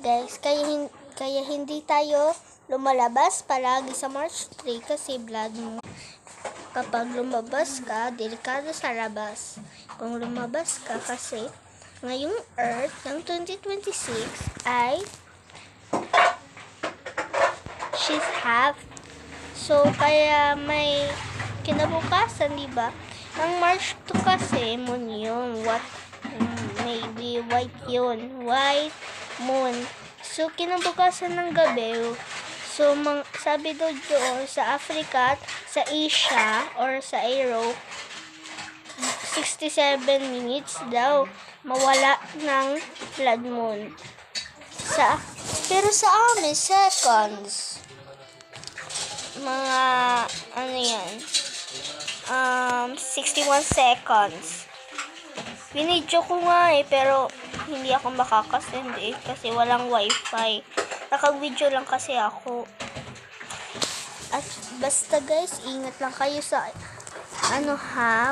guys, kaya hindi tayo lumalabas palagi sa March 3 kasi blood moon. Kapag lumabas ka, delikado sa labas. Kung lumabas ka kasi ngayong Earth ng 2026 ay she's half. So, kaya may kinabukasan, diba? Ang March 2 kasi moon yun. Maybe white yun. White moon. So, kinabukasan ng gabi. So, sabi daw doon sa Africa, sa Asia, or sa Europe, 67 minutes daw mawala ng blood moon. Pero sa amin, seconds. Mga, 61 seconds. Binidyo ko nga pero hindi ako makakasend kasi walang wifi. Naka-video lang kasi ako. At basta guys, ingat lang kayo sa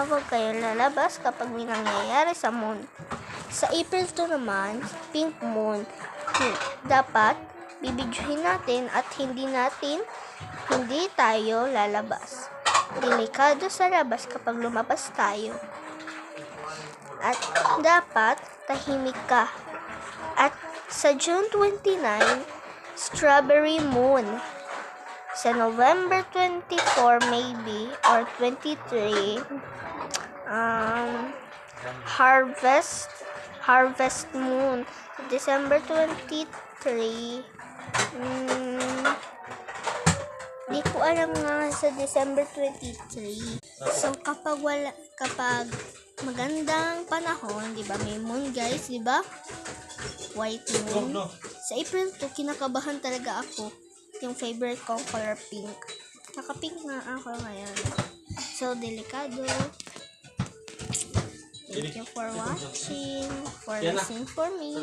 huwag kayo lalabas kapag may nangyayari sa moon. Sa April 2 naman, pink moon. Dapat bibidyohin natin at hindi tayo lalabas. Delikado sa labas kapag lumabas tayo. At dapat tahimik ka. At sa June 29, strawberry moon. Sa November 24 maybe or 23, harvest moon. December 23, di ko alam nga sa December 23. So kapag magandang panahon, 'di ba? May moon, guys, 'di ba? White moon. Sa April 2, kinakabahan talaga ako. Yung favorite kong color pink. Naka-pink na ako ngayon. So delikado. Thank you for watching, for listening for me.